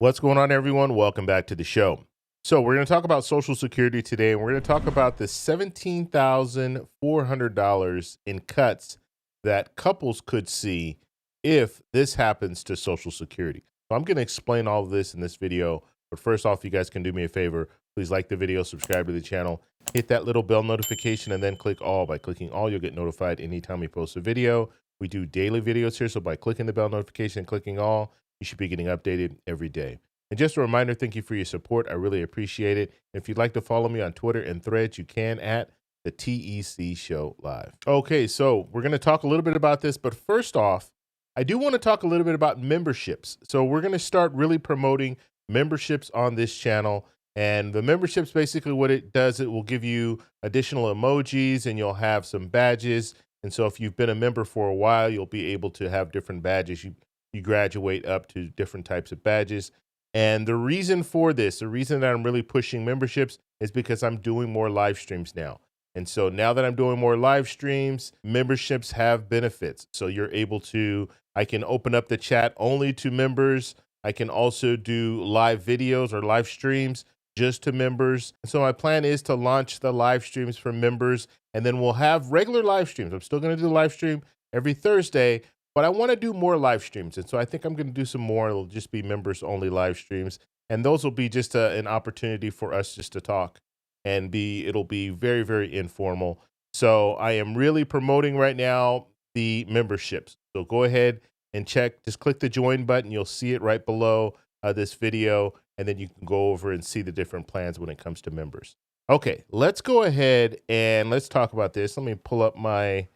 What's going on, everyone? Welcome back to the show. So, we're going to talk about Social Security today, and we're going to talk about the $17,400 in cuts that couples could see if this happens to Social Security. So, I'm going to explain all of this in this video. But first off, you guys can do me a favor. Please like the video, subscribe to the channel, hit that little bell notification, and then click all. By clicking all, you'll get notified anytime we post a video. We do daily videos here, so by clicking the bell notification and clicking all, you should be getting updated every day. And just a reminder, thank you for your support. I really appreciate it. If you'd like to follow me on Twitter and Threads, you can at the TEC Show Live. Okay, so we're going to talk a little bit about this, but first off, I do want to talk a little bit about memberships. So we're going to start really promoting memberships on this channel. And the memberships, basically what it does, it will give you additional emojis and you'll have some badges. And so if you've been a member for a while, you'll be able to have different badges. You graduate up to different types of badges. And the reason for this, the reason that I'm really pushing memberships is because I'm doing more live streams now. And so now that I'm doing more live streams, memberships have benefits. So you're able to, I can open up the chat only to members. I can also do live videos or live streams just to members. So my plan is to launch the live streams for members, and then we'll have regular live streams. I'm still going to do the live stream every Thursday, but I want to do more live streams. And so I think I'm going to do some more. It'll just be members only live streams. And those will be just an opportunity for us just to talk, and it'll be very, very informal. So I am really promoting right now the memberships. So go ahead and check, just click the join button. You'll see it right below this video. And then you can go over and see the different plans when it comes to members. Okay, let's go ahead and let's talk about this. Let me pull up my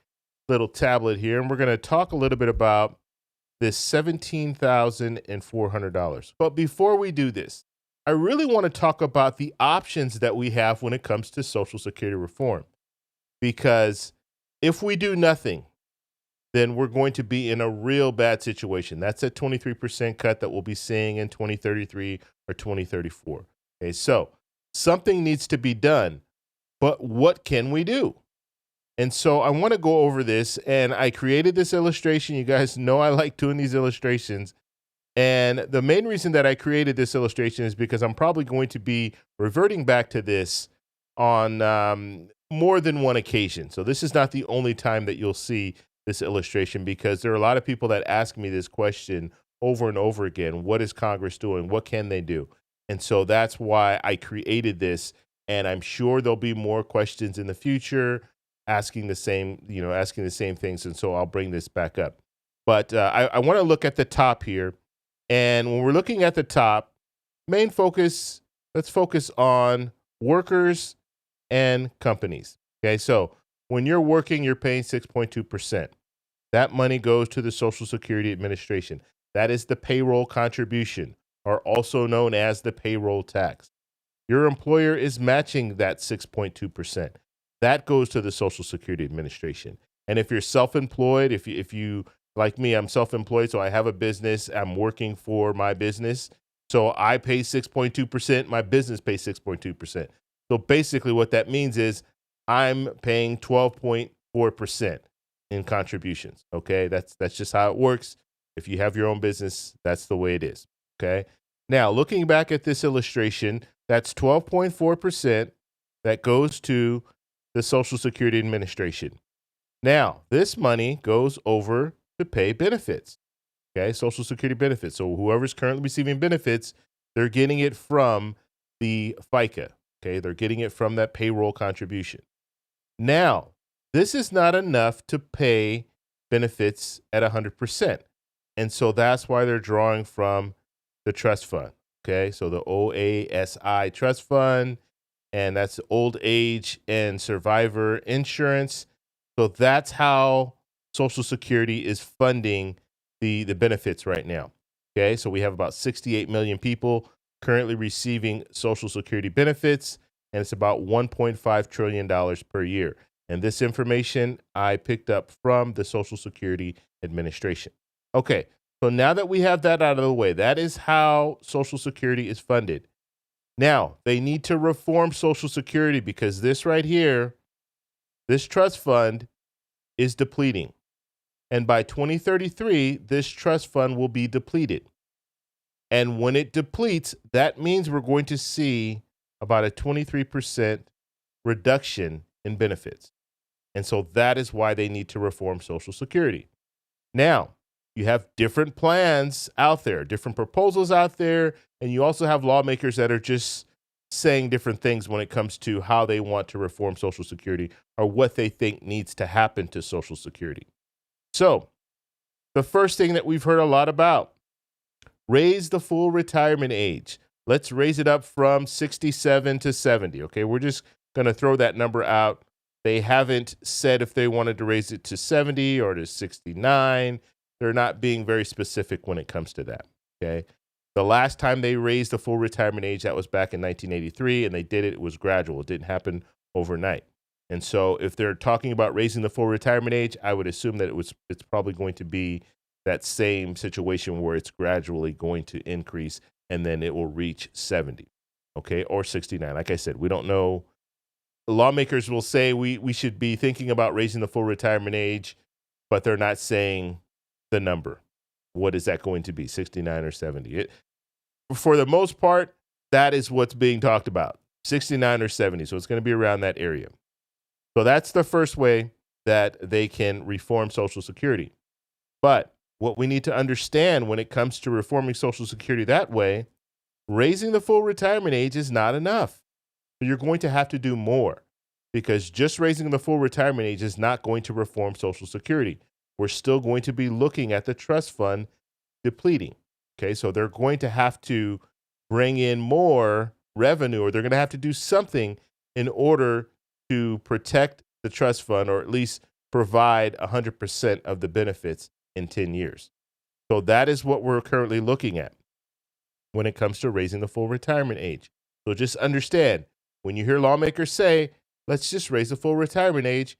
little tablet here, and we're going to talk a little bit about this $17,400. But before we do this, I really want to talk about the options that we have when it comes to Social Security reform. Because if we do nothing, then we're going to be in a real bad situation. That's a 23% cut that we'll be seeing in 2033 or 2034. Okay, so something needs to be done, but what can we do? And so I want to go over this, and I created this illustration. You guys know I like doing these illustrations. And the main reason that I created this illustration is because I'm probably going to be reverting back to this on more than one occasion. So this is not the only time that you'll see this illustration, because there are a lot of people that ask me this question over and over again. What is Congress doing? What can they do? And so that's why I created this. And I'm sure there'll be more questions in the future asking the same things. And so I'll bring this back up. But I want to look at the top here. And when we're looking at the top, let's focus on workers and companies. Okay, so when you're working, you're paying 6.2%. That money goes to the Social Security Administration. That is the payroll contribution, or also known as the payroll tax. Your employer is matching that 6.2%. That goes to the Social Security Administration. And if you're self-employed, if you like me, I'm self-employed, so I have a business, I'm working for my business, so I pay 6.2%, my business pays 6.2%. So basically what that means is I'm paying 12.4% in contributions. Okay, that's just how it works. If you have your own business, that's the way it is. Okay. Now, looking back at this illustration, that's 12.4% that goes to the Social Security Administration. Now, this money goes over to pay benefits. Okay, Social Security benefits. So whoever's currently receiving benefits, they're getting it from the FICA. Okay, they're getting it from that payroll contribution. Now, this is not enough to pay benefits at 100%. And so that's why they're drawing from the trust fund. Okay, so the OASI trust fund, and that's old age and survivor insurance. So that's how Social Security is funding the benefits right now. Okay, so we have about 68 million people currently receiving Social Security benefits, and it's about $1.5 trillion per year. And this information I picked up from the Social Security Administration. Okay, so now that we have that out of the way, that is how Social Security is funded. Now, they need to reform Social Security because this right here, this trust fund is depleting. And by 2033, this trust fund will be depleted. And when it depletes, that means we're going to see about a 23% reduction in benefits. And so that is why they need to reform Social Security. Now, you have different plans out there, different proposals out there, and you also have lawmakers that are just saying different things when it comes to how they want to reform Social Security or what they think needs to happen to Social Security. So, the first thing that we've heard a lot about, raise the full retirement age. Let's raise it up from 67 to 70. Okay, we're just going to throw that number out. They haven't said if they wanted to raise it to 70 or to 69. They're not being very specific when it comes to that. Okay, the last time they raised the full retirement age, that was back in 1983, and they did it. It was gradual. It didn't happen overnight. And so if they're talking about raising the full retirement age, I would assume that it's probably going to be that same situation where it's gradually going to increase and then it will reach 70, okay, or 69. Like I said, we don't know. Lawmakers will say we should be thinking about raising the full retirement age, but they're not saying the number. What is that going to be, 69 or 70? For the most part, that is what's being talked about, 69 or 70. So it's going to be around that area. So that's the first way that they can reform Social Security. But what we need to understand when it comes to reforming Social Security that way, raising the full retirement age is not enough. So you're going to have to do more, because just raising the full retirement age is not going to reform Social Security. We're still going to be looking at the trust fund depleting. Okay, so they're going to have to bring in more revenue, or they're going to have to do something in order to protect the trust fund, or at least provide 100% of the benefits in 10 years. So that is what we're currently looking at when it comes to raising the full retirement age. So just understand, when you hear lawmakers say, let's just raise the full retirement age,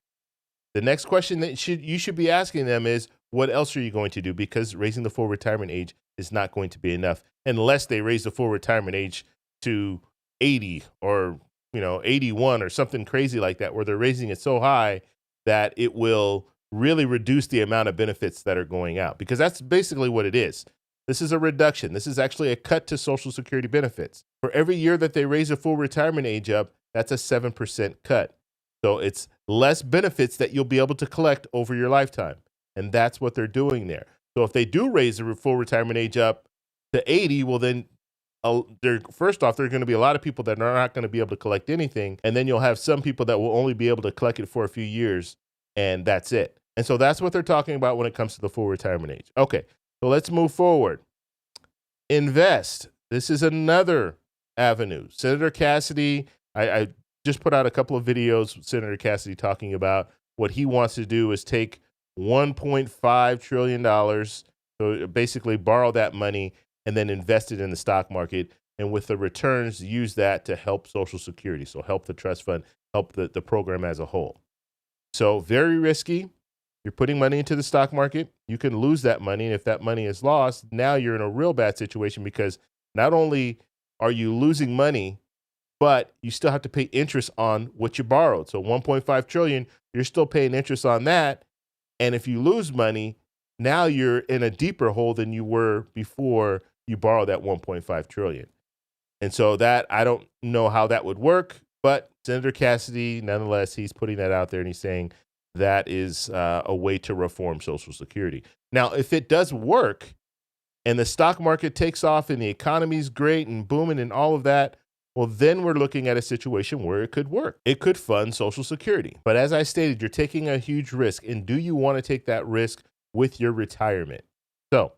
the next question that you should be asking them is, what else are you going to do? Because raising the full retirement age is not going to be enough unless they raise the full retirement age to 80 or 81 or something crazy like that, where they're raising it so high that it will really reduce the amount of benefits that are going out, because that's basically what it is. This is a reduction. This is actually a cut to Social Security benefits. For every year that they raise a full retirement age up, that's a 7% cut. So it's less benefits that you'll be able to collect over your lifetime. And that's what they're doing there. So if they do raise the full retirement age up to 80, well, then first off, there are going to be a lot of people that are not going to be able to collect anything. And then you'll have some people that will only be able to collect it for a few years, and that's it. And so that's what they're talking about when it comes to the full retirement age. Okay, so let's move forward. Invest. This is another avenue. Senator Cassidy, I just put out a couple of videos with Senator Cassidy talking about what he wants to do is take $1.5 trillion, so basically borrow that money and then invest it in the stock market, and with the returns, use that to help Social Security, so help the trust fund, help the program as a whole. So very risky. You're putting money into the stock market. You can lose that money, and if that money is lost, now you're in a real bad situation, because not only are you losing money, but you still have to pay interest on what you borrowed. So 1.5 trillion, you're still paying interest on that. And if you lose money, now you're in a deeper hole than you were before you borrowed that 1.5 trillion. And so that, I don't know how that would work, but Senator Cassidy, nonetheless, he's putting that out there, and he's saying that is a way to reform Social Security. Now, if it does work and the stock market takes off and the economy's great and booming and all of that, well, then we're looking at a situation where it could work. It could fund Social Security. But as I stated, you're taking a huge risk. And do you want to take that risk with your retirement? So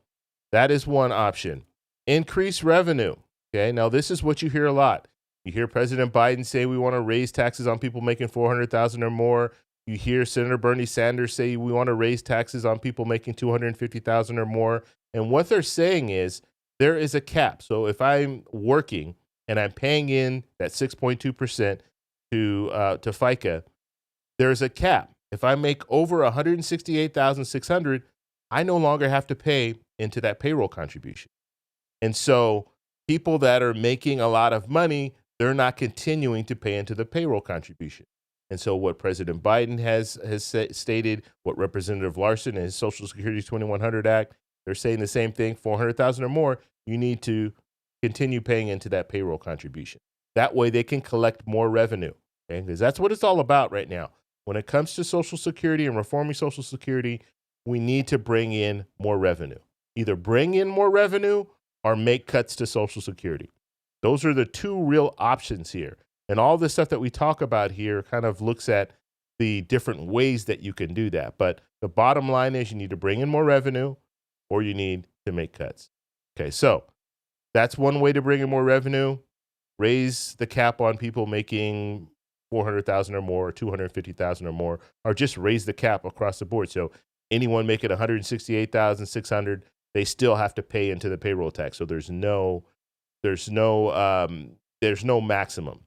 that is one option. Increase revenue. Okay, now this is what you hear a lot. You hear President Biden say we want to raise taxes on people making $400,000 or more. You hear Senator Bernie Sanders say we want to raise taxes on people making $250,000 or more. And what they're saying is there is a cap. So if I'm working and I'm paying in that 6.2% to FICA, there's a cap. If I make over $168,600, I no longer have to pay into that payroll contribution. And so people that are making a lot of money, they're not continuing to pay into the payroll contribution. And so what President Biden has stated, what Representative Larson and his Social Security 2100 Act, they're saying the same thing, 400,000 or more, you need to continue paying into that payroll contribution. That way they can collect more revenue, okay? Because that's what it's all about right now. When it comes to Social Security and reforming Social Security, we need to bring in more revenue. Either bring in more revenue or make cuts to Social Security. Those are the two real options here. And all the stuff that we talk about here kind of looks at the different ways that you can do that. But the bottom line is you need to bring in more revenue or you need to make cuts. Okay, so that's one way to bring in more revenue. Raise the cap on people making 400,000 or more, or 250,000 or more, or just raise the cap across the board. So anyone making 168,600, they still have to pay into the payroll tax. So there's no maximum.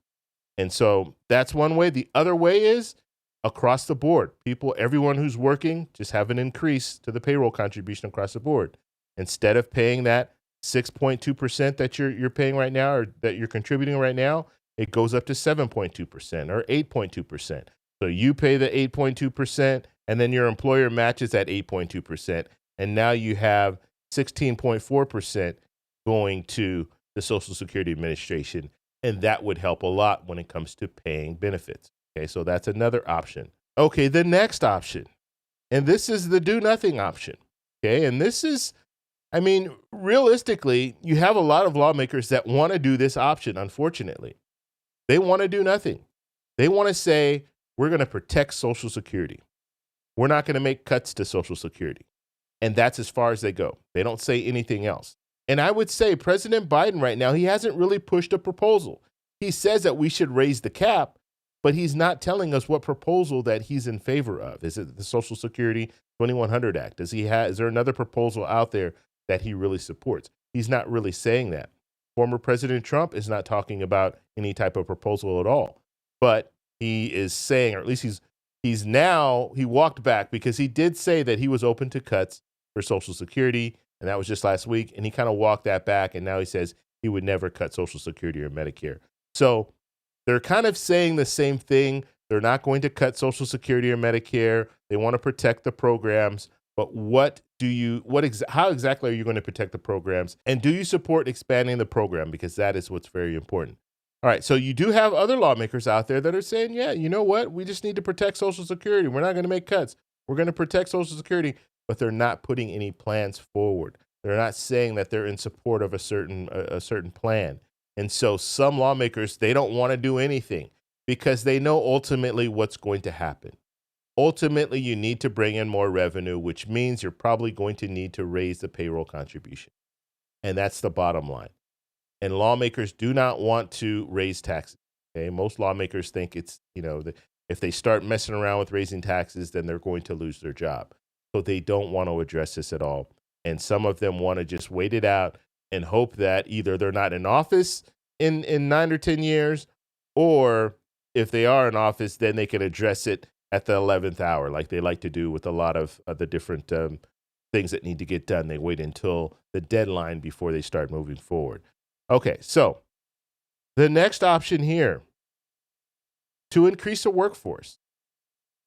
And so that's one way. The other way is across the board. Everyone who's working, just have an increase to the payroll contribution across the board. Instead of paying that 6.2% that you're paying right now, or that you're contributing right now, it goes up to 7.2% or 8.2%. So you pay the 8.2%, and then your employer matches that 8.2%, and now you have 16.4% going to the Social Security Administration, and that would help a lot when it comes to paying benefits. Okay, so that's another option. Okay, the next option, and this is the do nothing option. Okay, and this is, I mean, realistically, you have a lot of lawmakers that want to do this option, unfortunately. They want to do nothing. They want to say, we're going to protect Social Security. We're not going to make cuts to Social Security. And that's as far as they go. They don't say anything else. And I would say President Biden right now, he hasn't really pushed a proposal. He says that we should raise the cap, but he's not telling us what proposal that he's in favor of. Is it the Social Security 2100 Act? Is there another proposal out there that he really supports? He's not really saying that. Former President Trump is not talking about any type of proposal at all. But he is saying, or at least he walked back, because he did say that he was open to cuts for Social Security, and that was just last week, and he kind of walked that back, and now he says he would never cut Social Security or Medicare. So they're kind of saying the same thing. They're not going to cut Social Security or Medicare. They want to protect the programs. But how exactly are you going to protect the programs? And do you support expanding the program? Because that is what's very important. All right, so you do have other lawmakers out there that are saying, yeah, you know what? We just need to protect Social Security. We're not going to make cuts. We're going to protect Social Security, but they're not putting any plans forward. They're not saying that they're in support of a certain plan. And so some lawmakers, they don't want to do anything because they know ultimately what's going to happen. Ultimately, you need to bring in more revenue, which means you're probably going to need to raise the payroll contribution. And that's the bottom line. And lawmakers do not want to raise taxes. Okay? Most lawmakers think it's, if they start messing around with raising taxes, then they're going to lose their job. So they don't want to address this at all. And some of them want to just wait it out and hope that either they're not in office in 9 or 10 years, or if they are in office, then they can address it at the 11th hour, like they like to do with a lot of the different things that need to get done. They wait until the deadline before they start moving forward. Okay, so the next option here, to increase the workforce.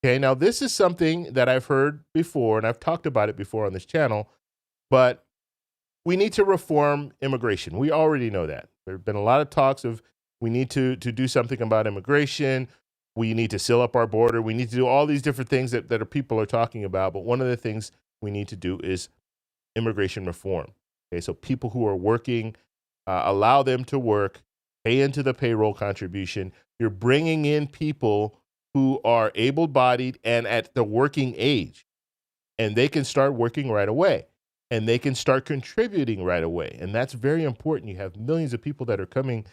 Okay, now this is something that I've heard before, and I've talked about it before on this channel, but we need to reform immigration. We already know that. There have been a lot of talks of we need to do something about immigration. We need to seal up our border. We need to do all these different things that people are talking about. But one of the things we need to do is immigration reform. Okay, so people who are working, allow them to work, pay into the payroll contribution. You're bringing in people who are able-bodied and at the working age, and they can start working right away, and they can start contributing right away. And that's very important. You have millions of people that are coming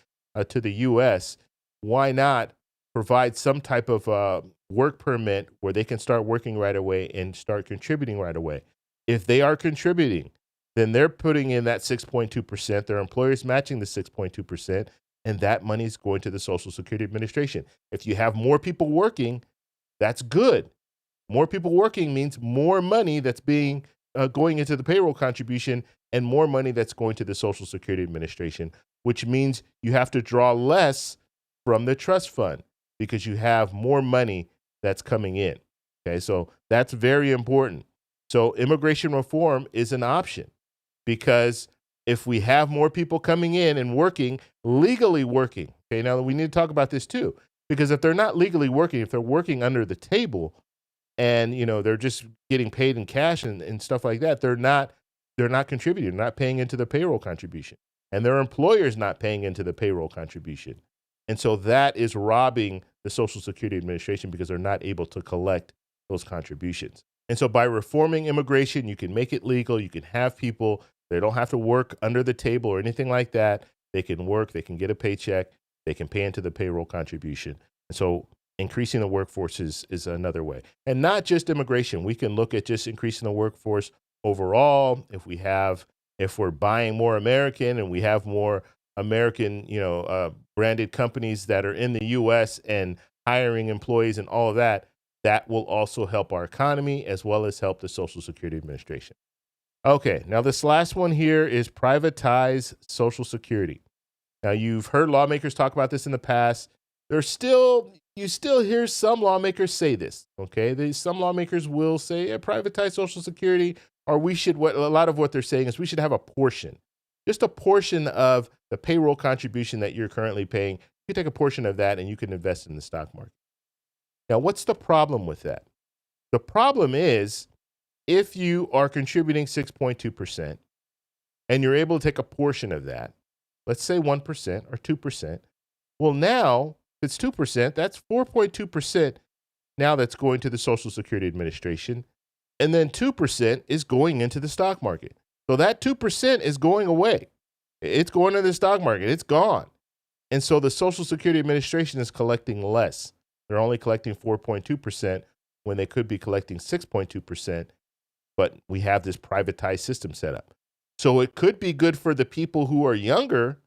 to the U.S. Why not provide some type of work permit where they can start working right away and start contributing right away? If they are contributing, then they're putting in that 6.2%. Their employer's matching the 6.2%, and that money is going to the Social Security Administration. If you have more people working, that's good. More people working means more money that's being going into the payroll contribution and more money that's going to the Social Security Administration, which means you have to draw less from the trust fund because you have more money that's coming in. Okay, so that's very important. So immigration reform is an option because if we have more people coming in and working, legally working, okay, now we need to talk about this too, because if they're not legally working, if they're working under the table and, they're just getting paid in cash and stuff like that, they're not contributing, not paying into the payroll contribution. And their employer's not paying into the payroll contribution. And so that is robbing the Social Security Administration because they're not able to collect those contributions. And so by reforming immigration, you can make it legal. You can have people, they don't have to work under the table or anything like that. They can work, they can get a paycheck, they can pay into the payroll contribution. And so increasing the workforce is another way. And not just immigration. We can look at just increasing the workforce overall. If we're buying more American and we have more American, branded companies that are in the U.S. and hiring employees and all of that, that will also help our economy as well as help the Social Security Administration. Okay, now this last one here is privatize Social Security. Now you've heard lawmakers talk about this in the past. You still hear some lawmakers say this, okay? Some lawmakers will say, privatize Social Security, or a lot of what they're saying is we should have a portion, just a portion of the payroll contribution that you're currently paying. You take a portion of that and you can invest in the stock market. Now, what's the problem with that? The problem is if you are contributing 6.2% and you're able to take a portion of that, let's say 1% or 2%, well, now if it's 2%, that's 4.2% now that's going to the Social Security Administration. And then 2% is going into the stock market. So that 2% is going away. It's going to the stock market. It's gone. And so the Social Security Administration is collecting less. They're only collecting 4.2% when they could be collecting 6.2%. But we have this privatized system set up. So it could be good for the people who are younger.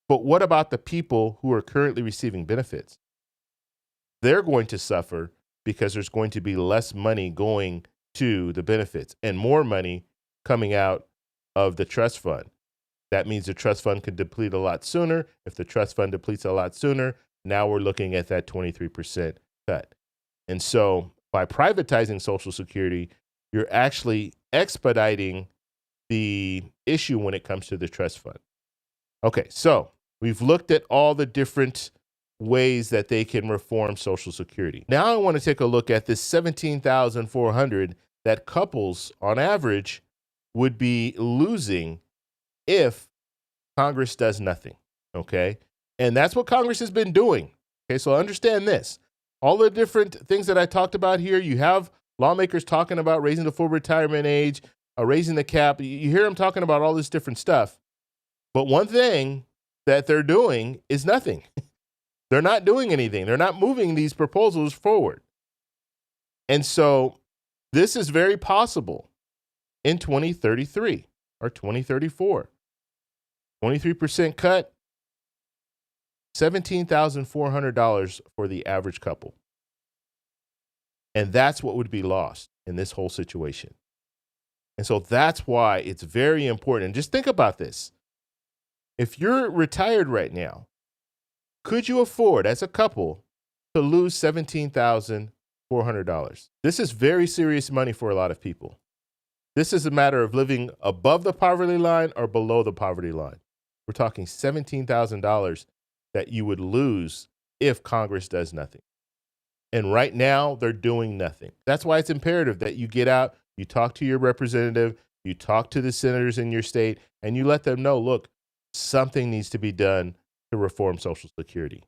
But what about the people who are currently receiving benefits? They're going to suffer because there's going to be less money going to the benefits and more money coming out of the trust fund. That means the trust fund could deplete a lot sooner. If the trust fund depletes a lot sooner, now we're looking at that 23% cut. And so by privatizing Social Security, you're actually expediting the issue when it comes to the trust fund. Okay, so we've looked at all the different ways that they can reform Social Security. Now I want to take a look at this $17,400 that couples on average would be losing if Congress does nothing, okay? And that's what Congress has been doing, okay? So understand this. All the different things that I talked about here, you have lawmakers talking about raising the full retirement age, raising the cap. You hear them talking about all this different stuff. But one thing that they're doing is nothing. They're not doing anything. They're not moving these proposals forward. And so this is very possible in 2033 or 2034. 23% cut, $17,400 for the average couple. And that's what would be lost in this whole situation. And so that's why it's very important. And just think about this. If you're retired right now, could you afford, as a couple, to lose $17,400? This is very serious money for a lot of people. This is a matter of living above the poverty line or below the poverty line. We're talking $17,000 that you would lose if Congress does nothing. And right now, they're doing nothing. That's why it's imperative that you get out, you talk to your representative, you talk to the senators in your state, and you let them know, look, something needs to be done to reform Social Security.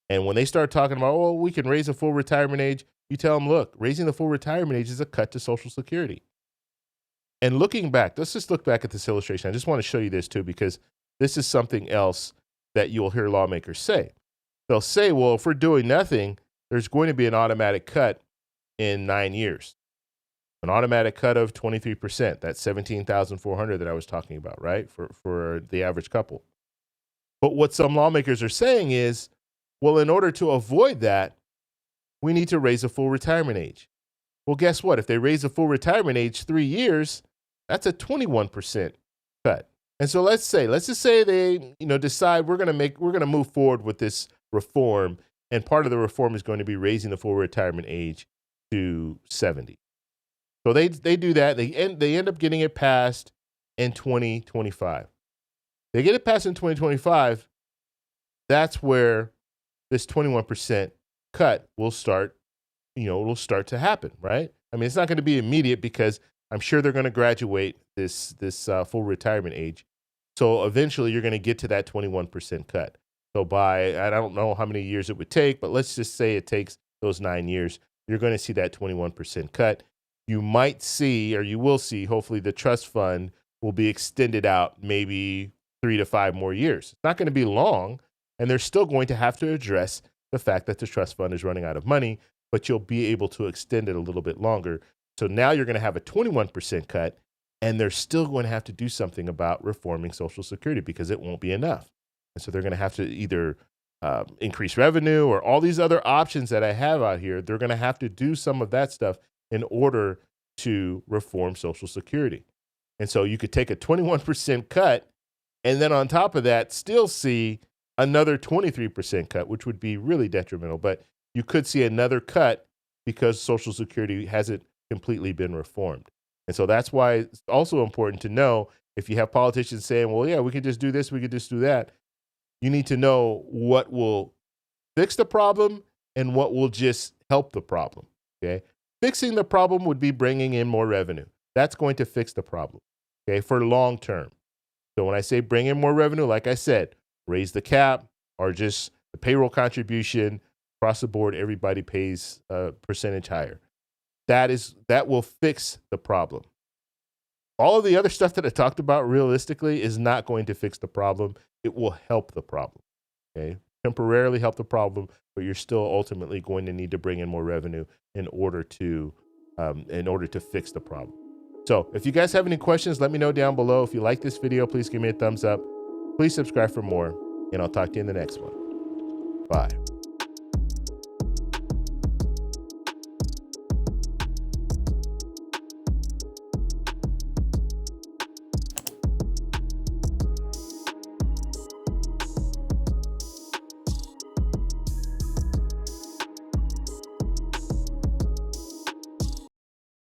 And when they start talking about, oh, we can raise the full retirement age, you tell them, look, raising the full retirement age is a cut to Social Security. And looking back, let's just look back at this illustration. I just want to show you this too, because this is something else that you'll hear lawmakers say. They'll say, well, if we're doing nothing, there's going to be an automatic cut in 9 years. An automatic cut of 23%. That's $17,400 that I was talking about, right? For the average couple. But what some lawmakers are saying is, well, in order to avoid that, we need to raise the full retirement age. Well, guess what? If they raise the full retirement age 3 years, that's a 21% cut. And so let's just say they, decide we're going to move forward with this reform, and part of the reform is going to be raising the full retirement age to 70. So they do that. They end up getting it passed in 2025. They get it passed in 2025, that's where this 21% cut will start, will start to happen, right? I mean, it's not going to be immediate because I'm sure they're going to graduate this full retirement age. So eventually you're going to get to that 21% cut. So I don't know how many years it would take, but let's just say it takes those 9 years, you're going to see that 21% cut. You might see, or you will see, hopefully the trust fund will be extended out maybe 3 to 5 more years. It's not going to be long, and they're still going to have to address the fact that the trust fund is running out of money, but you'll be able to extend it a little bit longer. So now you're going to have a 21% cut, and they're still going to have to do something about reforming Social Security because it won't be enough. And so they're going to have to either increase revenue or all these other options that I have out here. They're going to have to do some of that stuff in order to reform Social Security. And so you could take a 21% cut and then on top of that still see another 23% cut, which would be really detrimental. But you could see another cut because Social Security hasn't completely been reformed. And so that's why it's also important to know if you have politicians saying, well, yeah, we could just do this, we could just do that. You need to know what will fix the problem and what will just help the problem, okay? Fixing the problem would be bringing in more revenue. That's going to fix the problem, okay, for long term. So when I say bring in more revenue, like I said, raise the cap or just the payroll contribution across the board, everybody pays a percentage higher. That will fix the problem. All of the other stuff that I talked about realistically is not going to fix the problem. It will help the problem, okay? Temporarily help the problem, but you're still ultimately going to need to bring in more revenue in order to fix the problem. So if you guys have any questions, let me know down below. If you like this video, please give me a thumbs up. Please subscribe for more, and I'll talk to you in the next one. Bye.